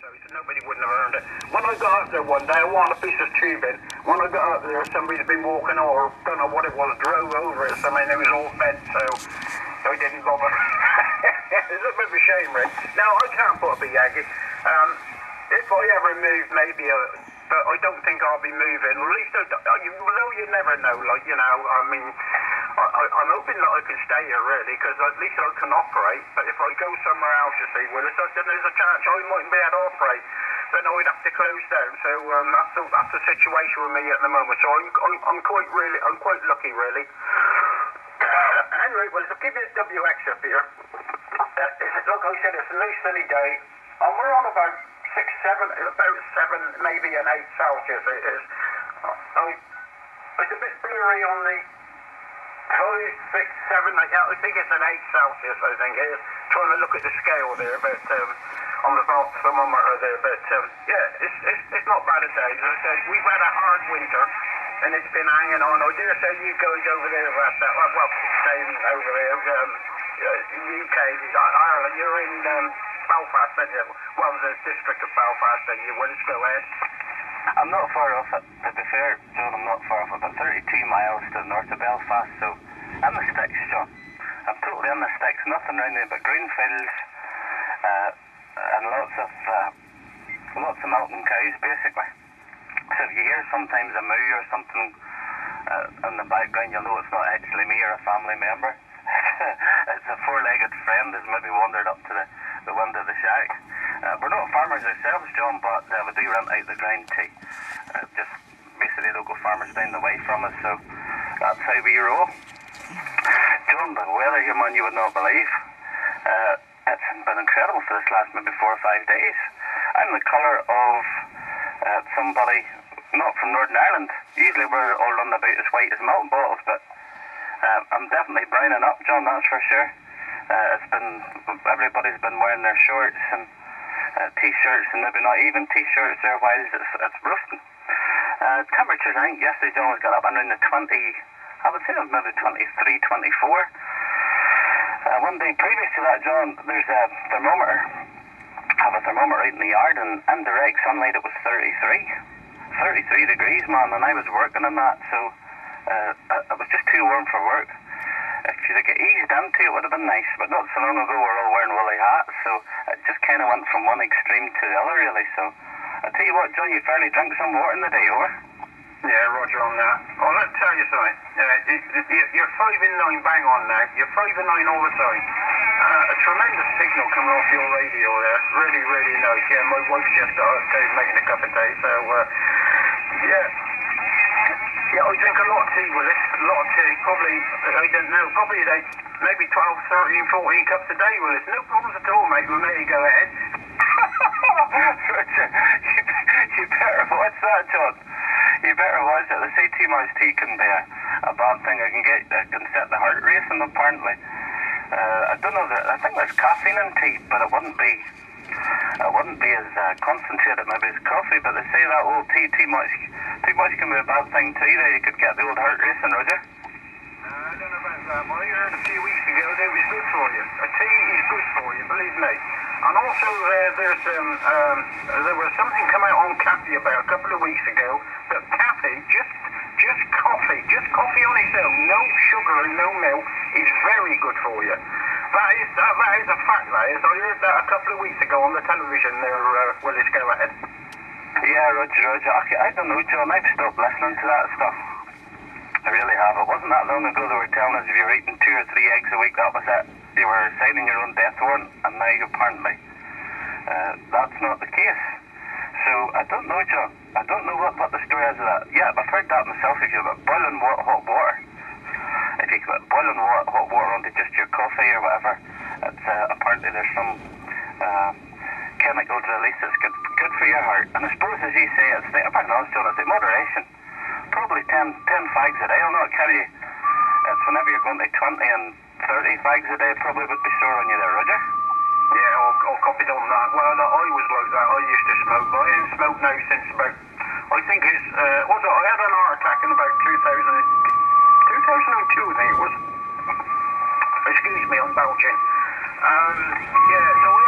So he said nobody wouldn't have earned it. When I got up there one day, I wanted a piece of tubing. When I got up there, somebody's been walking or don't know what it was, drove over it. So I mean, it was all bent, so I didn't bother. It's a bit of a shame, Rick. Now, I can't put up a Yankee. If I ever move, maybe but I don't think I'll be moving. At least, although you never know, like, you know, I mean, I'm hoping that I can stay here, really, because at least I can operate. But if I go somewhere else, you see, Willis, then there's a chance I mightn't be able to operate. Then I'd have to close down. So that's the situation with me at the moment. So I'm quite lucky, really. Anyway, Willis, I'll give you a WX up here. Like I said, it's a nice sunny day, and we're on about 6, 7, maybe an 8 Celsius it is. It's a bit blurry on the 5, 6, 7, I think it's an 8 Celsius, I think it is. Trying to look at the scale there, but on the thermometer there, but yeah, it's not bad a day. As I said, we've had a hard winter, and it's been hanging on. I dare say you guys over there have had that, well, staying over there, UK, Ireland, you're in Belfast, aren't you? Well, the district of Belfast, and you will go ahead. I'm not far off it, to be fair, John, I'm not far off it, about 32 miles to the north of Belfast, so I'm the sticks, John. I'm totally in the sticks, nothing around there but green fields, and lots of milking cows, basically. So if you hear sometimes a moo or something in the background, you'll know it's not actually me or a family member. It's a four-legged friend who's maybe wandered up to the window of the shack. We're not farmers ourselves, John, but we do rent out the ground to just basically local farmers down the way from us, so that's how we roll. John, the weather here, man, you would not believe. It's been incredible for this last maybe 4 or 5 days. I'm the colour of somebody not from Northern Ireland. Usually we're all run about as white as milk bottles, but I'm definitely browning up, John, that's for sure. Everybody's been wearing their shorts and t-shirts, and maybe not even t-shirts there while it's roasting. Temperatures, I think yesterday, John, was got up around the 20, I would say it was maybe 23, 24. One day previous to that, John, there's a thermometer. I have a thermometer out in the yard, and in direct sunlight it was 33 degrees, man, and I was working on that, so it was just too warm for work. If you'd get eased into it, would have been nice, but not so long ago we were all wearing woolly hats, so it just kind of went from one extreme to the other, really. So I tell you what, John, you fairly drink some water in the day, over? Yeah, roger on that. Oh, let me tell you something. You're 5 in 9 bang on now. You're 5 in 9 all the time. A tremendous signal coming off your radio there. Really, really nice. Yeah, my wife's just making a cup of tea, so yeah. Yeah, I drink a lot of tea, Willis. A lot of tea. Probably, I don't know, probably like maybe 12, 13, 14 cups a day, Willis. No problems at all, mate. With me, go ahead. Roger, you better watch that, John. You better watch it. They say too much tea can be a bad thing. It can set the heart racing, apparently. I don't know, I think there's caffeine in tea, but it wouldn't be as concentrated maybe as coffee, but they say that old tea, too much can be a bad thing too, that you could get the old heart racing, Roger. I don't know about that, but I heard a few weeks ago that it was good for you. A tea is good for you, believe me. And also there was something come out on Cafe about a couple of weeks ago, that Cafe, just coffee on its own, no sugar and no milk, is very good for you. That is a fact, that is. I heard that a couple of weeks ago on the television there, Willis, go ahead. Yeah, Roger. I don't know, John, I've stopped listening to that stuff. I really have. It wasn't that long ago they were telling us if you were eating 2 or 3 eggs a week, that was it. You were signing your own death warrant, and now apparently that's not the case. So I don't know, John. I don't know what the story is of that. Yeah, I've heard that myself. If you put boiling hot water, if you put boiling hot water onto just your coffee or whatever, it's apparently there's some chemicals released that's good for your heart. And I suppose, as you say, it's like, I'm honest, John, it's like moderation. Probably 10 fags a day. I'll not carry you. It's whenever you're going to 20 and 30 fags a day, probably would be sore on you there, Roger. Yeah, I'll copy on that. Well, no, I was like that. I used to smoke, but I haven't smoked now since about, I think it's, I had an heart attack in about 2002, I think it was. Excuse me, I'm belching. Yeah, so I